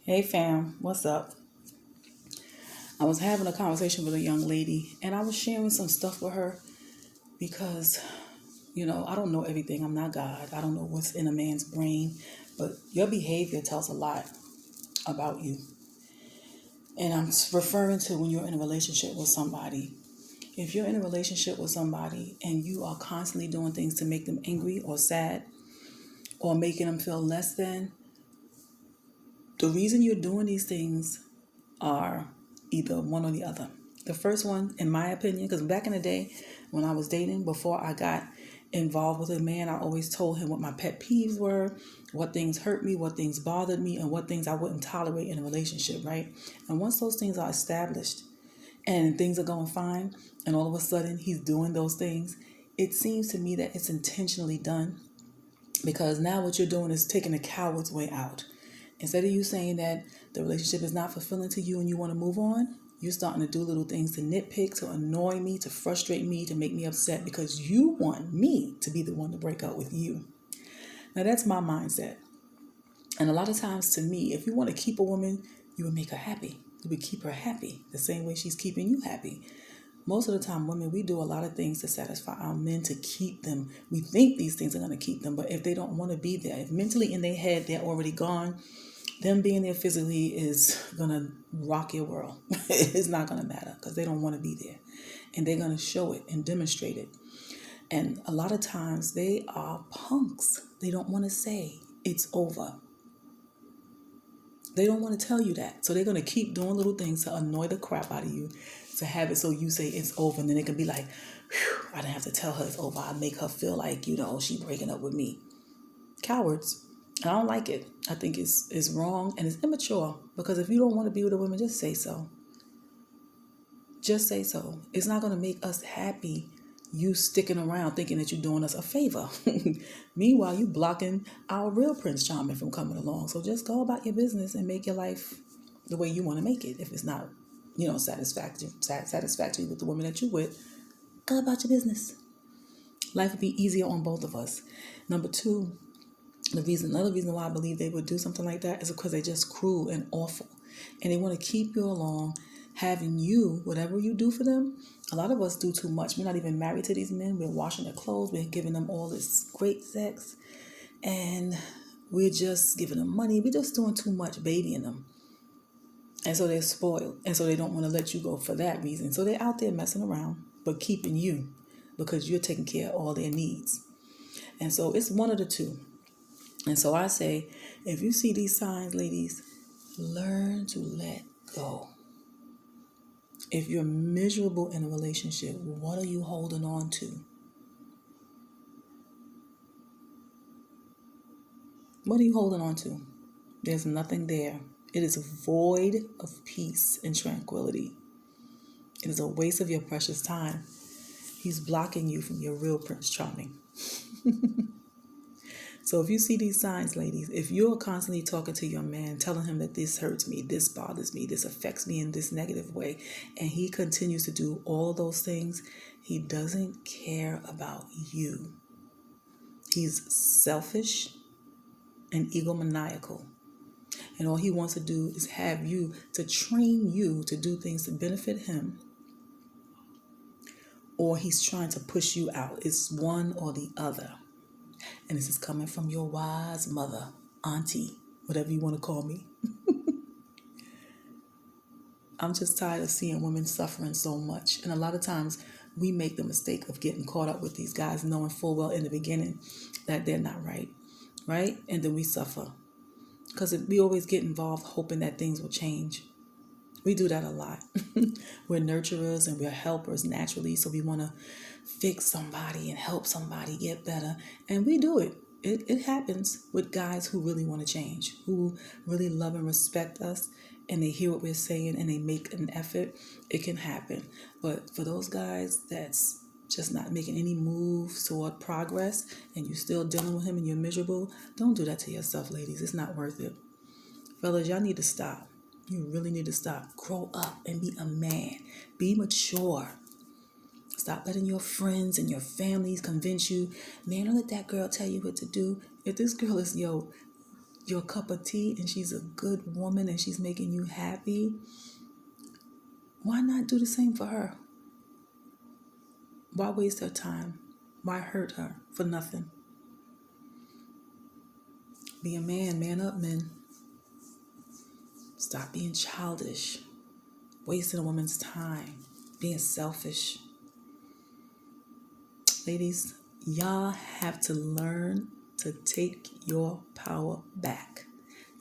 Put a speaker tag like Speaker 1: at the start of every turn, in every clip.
Speaker 1: Hey fam, what's up? I was having a conversation with a young lady and I was sharing some stuff with her because, I don't know everything. I'm not God. I don't know what's in a man's brain, but your behavior tells a lot about you. And I'm referring to when you're in a relationship with somebody. If you're in a relationship with somebody and you are constantly doing things to make them angry or sad or making them feel less than, the reason you're doing these things are either one or the other. The first one, in my opinion, because back in the day when I was dating, before I got involved with a man, I always told him what my pet peeves were, what things hurt me, what things bothered me, and what things I wouldn't tolerate in a relationship, right? And once those things are established and things are going fine, and all of a sudden he's doing those things, it seems to me that it's intentionally done because now what you're doing is taking the coward's way out. Instead of you saying that the relationship is not fulfilling to you and you want to move on, you're starting to do little things to nitpick, to annoy me, to frustrate me, to make me upset because you want me to be the one to break up with you. Now that's my mindset. And a lot of times to me, if you want to keep a woman, you would make her happy. You would keep her happy the same way she's keeping you happy. Most of the time, women, we do a lot of things to satisfy our men to keep them. We think these things are going to keep them, but if they don't want to be there, if mentally in their head they're already gone, them being there physically is going to rock your world. It's not going to matter because they don't want to be there. And they're going to show it and demonstrate it. And a lot of times they are punks. They don't want to say it's over. They don't want to tell you that. So they're going to keep doing little things to annoy the crap out of you, to have it so you say it's over. And then it can be like, I didn't have to tell her it's over. I make her feel like, she breaking up with me. Cowards. I don't like it. I think it's wrong and it's immature because if you don't want to be with a woman, just say so. Just say so. It's not going to make us happy you sticking around thinking that you're doing us a favor. Meanwhile, you blocking our real Prince Charming from coming along. So just go about your business and make your life the way you want to make it. If it's not, satisfactory with the woman that you're with, go about your business. Life would be easier on both of us. Number two, another reason why I believe they would do something like that is because they're just cruel and awful. And they want to keep you along, having you, whatever you do for them. A lot of us do too much. We're not even married to these men. We're washing their clothes. We're giving them all this great sex. And we're just giving them money. We're just doing too much babying them. And so they're spoiled. And so they don't want to let you go for that reason. So they're out there messing around, but keeping you because you're taking care of all their needs. And so it's one of the two. And so I say, if you see these signs, ladies, learn to let go. If you're miserable in a relationship, what are you holding on to? What are you holding on to? There's nothing there. It is void of peace and tranquility. It is a waste of your precious time. He's blocking you from your real Prince Charming. So if you see these signs, ladies, if you're constantly talking to your man, telling him that this hurts me, this bothers me, this affects me in this negative way, and he continues to do all those things, he doesn't care about you. He's selfish and egomaniacal. And all he wants to do is have you to train you to do things to benefit him, or he's trying to push you out. It's one or the other. And this is coming from your wise mother, auntie, whatever you want to call me. I'm just tired of seeing women suffering so much. And a lot of times we make the mistake of getting caught up with these guys knowing full well in the beginning that they're not right? Right? And then we suffer. Because we always get involved hoping that things will change. We do that a lot. We're nurturers and we're helpers naturally. So we want to fix somebody and help somebody get better. And we do it. It happens with guys who really want to change, who really love and respect us, and they hear what we're saying and they make an effort. It can happen. But for those guys that's just not making any moves toward progress and you're still dealing with him and you're miserable, don't do that to yourself, ladies. It's not worth it. Fellas, y'all need to stop. You really need to stop. Grow up and be a man. Be mature. Stop letting your friends and your families convince you, man, don't let that girl tell you what to do. If this girl is, your cup of tea and she's a good woman and she's making you happy, why not do the same for her? Why waste her time? Why hurt her for nothing? Be a man, man up, men. Stop being childish, wasting a woman's time, being selfish. Ladies, y'all have to learn to take your power back.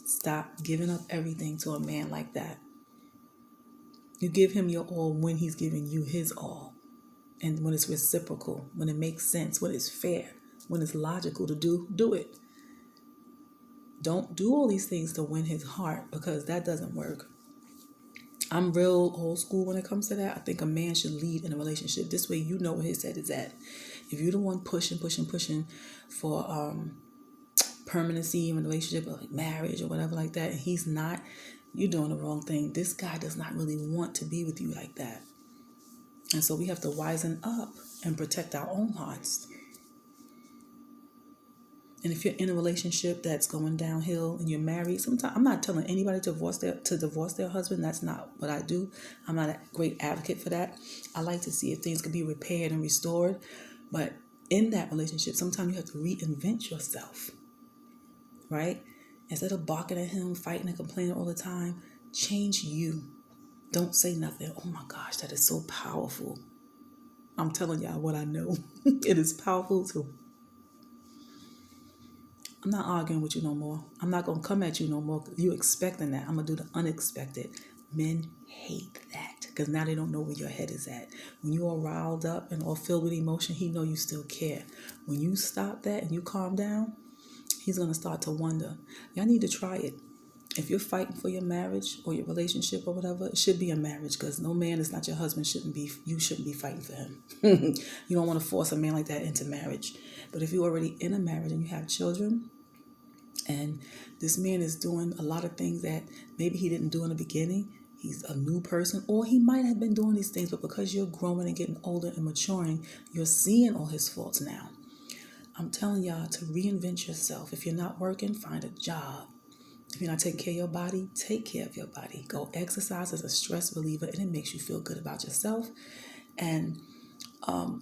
Speaker 1: Stop giving up everything to a man like that. You give him your all when he's giving you his all. And when it's reciprocal, when it makes sense, when it's fair, when it's logical to do it. Don't do all these things to win his heart, because that doesn't work. I'm real old school when it comes to that. I think a man should lead in a relationship. This way you know where his head is at. If you're the one pushing for permanency in a relationship, or like marriage or whatever like that, and he's not, you're doing the wrong thing. This guy does not really want to be with you like that. And so we have to wisen up and protect our own hearts. And if you're in a relationship that's going downhill and you're married, sometimes I'm not telling anybody to divorce their husband. That's not what I do. I'm not a great advocate for that. I like to see if things can be repaired and restored. But in that relationship, sometimes you have to reinvent yourself, right? Instead of barking at him, fighting and complaining all the time, change you. Don't say nothing. Oh my gosh, that is so powerful. I'm telling y'all what I know. It is powerful too. I'm not arguing with you no more. I'm not going to come at you no more. You expecting that. I'm going to do the unexpected. Men hate that because now they don't know where your head is at. When you are riled up and all filled with emotion, he know you still care. When you stop that and you calm down, he's going to start to wonder. Y'all need to try it. If you're fighting for your marriage or your relationship or whatever, it should be a marriage, because no man is not your husband. You shouldn't be fighting for him. You don't want to force a man like that into marriage. But if you're already in a marriage and you have children, and this man is doing a lot of things that maybe he didn't do in the beginning, he's a new person, or he might have been doing these things, but because you're growing and getting older and maturing, you're seeing all his faults now. I'm telling y'all to reinvent yourself. If you're not working, find a job. If you're not taking care of your body, take care of your body. Go exercise as a stress reliever, and it makes you feel good about yourself. And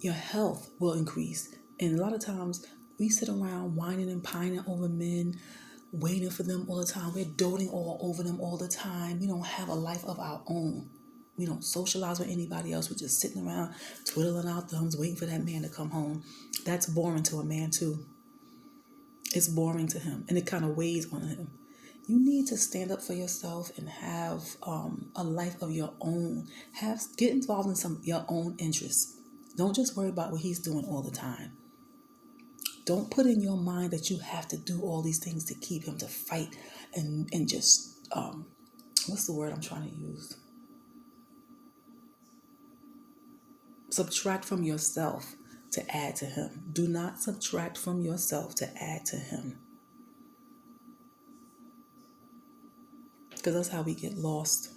Speaker 1: your health will increase. And a lot of times we sit around whining and pining over men, waiting for them all the time. We're doting all over them all the time. We don't have a life of our own. We don't socialize with anybody else. We're just sitting around twiddling our thumbs, waiting for that man to come home. That's boring to a man too. It's boring to him, and it kind of weighs on him. You need to stand up for yourself and have a life of your own. Get involved in some your own interests. Don't just worry about what he's doing all the time. Don't put in your mind that you have to do all these things to keep him, to fight and just what's the word I'm trying to use? Subtract from yourself to add to him. Do not subtract from yourself to add to him. Because that's how we get lost.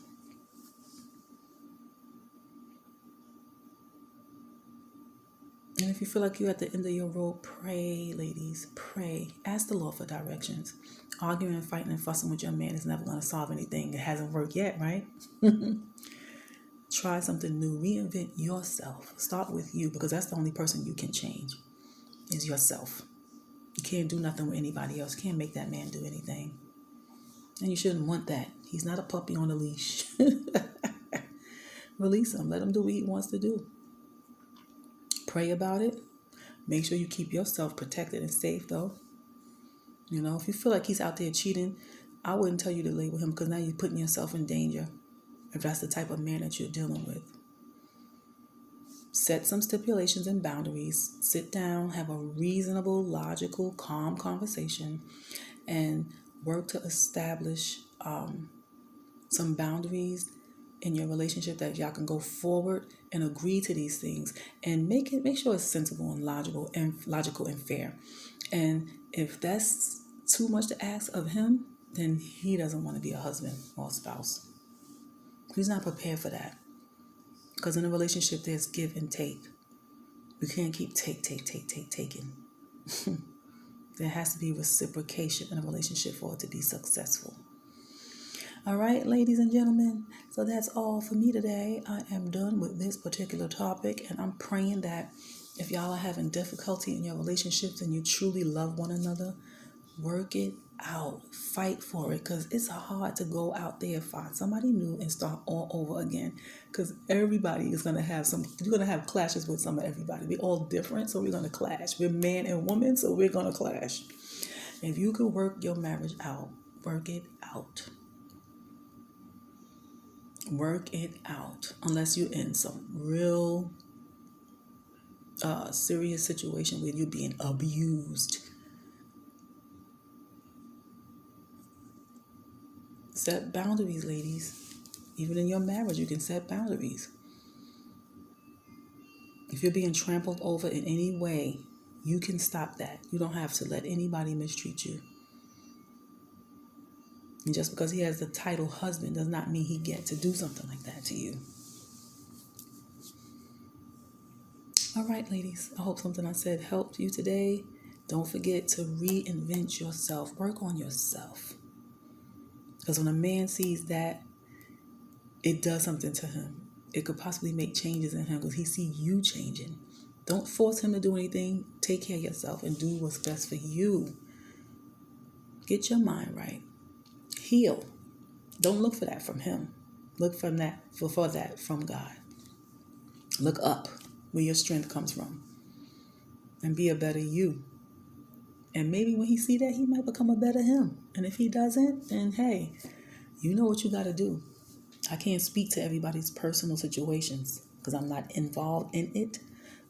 Speaker 1: And if you feel like you're at the end of your road, pray, ladies, pray. Ask the Lord for directions. Arguing and fighting and fussing with your man is never going to solve anything. It hasn't worked yet, right? Try something new. Reinvent yourself. Start with you, because that's the only person you can change is yourself. You can't do nothing with anybody else. You can't make that man do anything. And you shouldn't want that. He's not a puppy on a leash. Release him. Let him do what he wants to do. Pray about it. Make sure you keep yourself protected and safe, though. You know, if you feel like he's out there cheating, I wouldn't tell you to lay with him, because now you're putting yourself in danger if that's the type of man that you're dealing with. Set some stipulations and boundaries. Sit down, have a reasonable, logical, calm conversation, and work to establish some boundaries in your relationship that y'all can go forward and agree to these things, and make sure it's sensible and logical and fair. And if that's too much to ask of him, then he doesn't want to be a husband or a spouse. He's not prepared for that. Because in a relationship, there's give and take. You can't keep taking. There has to be reciprocation in a relationship for it to be successful. All right, ladies and gentlemen. So that's all for me today. I am done with this particular topic, and I'm praying that if y'all are having difficulty in your relationships and you truly love one another, work it out. Fight for it, because it's hard to go out there, find somebody new, and start all over again. Because everybody is going to have you're going to have clashes with some of everybody. We're all different, so we're going to clash. We're man and woman, so we're going to clash. If you could work your marriage out, work it out. Work it out. Unless you're in some real serious situation where you're being abused. Set boundaries, ladies. Even in your marriage, you can set boundaries. If you're being trampled over in any way, you can stop that. You don't have to let anybody mistreat you. And just because he has the title husband does not mean he gets to do something like that to you. All right, ladies. I hope something I said helped you today. Don't forget to reinvent yourself. Work on yourself. Because when a man sees that, it does something to him. It could possibly make changes in him because he sees you changing. Don't force him to do anything. Take care of yourself and do what's best for you. Get your mind right. Heal. Don't look for that from him. Look for that from God. Look up where your strength comes from. And be a better you. And maybe when he see that, he might become a better him. And if he doesn't, then hey, you know what you got to do. I can't speak to everybody's personal situations because I'm not involved in it.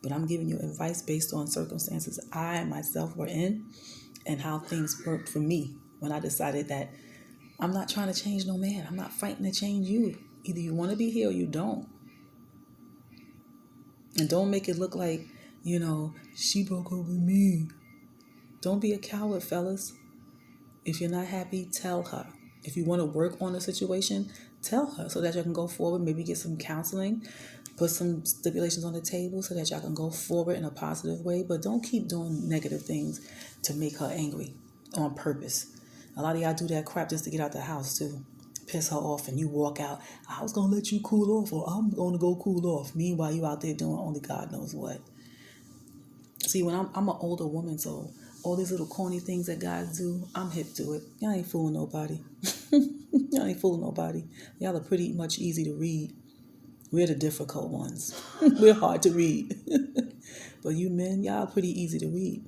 Speaker 1: But I'm giving you advice based on circumstances I myself were in and how things worked for me when I decided that I'm not trying to change no man. I'm not fighting to change you. Either you want to be here or you don't. And don't make it look like, she broke up with me. Don't be a coward, fellas. If you're not happy, tell her. If you want to work on a situation, tell her so that you can go forward, maybe get some counseling, put some stipulations on the table so that y'all can go forward in a positive way. But don't keep doing negative things to make her angry on purpose. A lot of y'all do that crap just to get out the house too. Piss her off and you walk out. I was going to let you cool off or I'm going to go cool off. Meanwhile, you out there doing only God knows what. See, when I'm an older woman, so all these little corny things that guys do, I'm hip to it. Y'all ain't fooling nobody. Y'all ain't fooling nobody. Y'all are pretty much easy to read. We're the difficult ones. We're hard to read. But you men, y'all are pretty easy to read.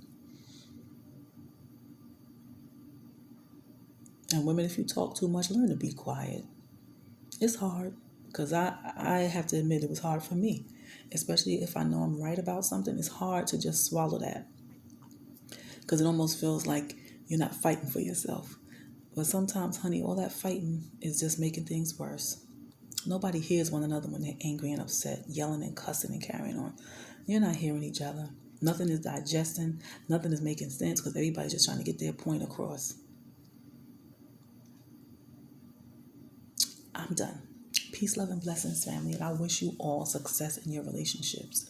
Speaker 1: And women, if you talk too much, learn to be quiet. It's hard because I have to admit it was hard for me. Especially if I know I'm right about something, it's hard to just swallow that. Because it almost feels like you're not fighting for yourself. But sometimes, honey, all that fighting is just making things worse. Nobody hears one another when they're angry and upset, yelling and cussing and carrying on. You're not hearing each other. Nothing is digesting. Nothing is making sense because everybody's just trying to get their point across. I'm done. Peace, love, and blessings, family. And I wish you all success in your relationships.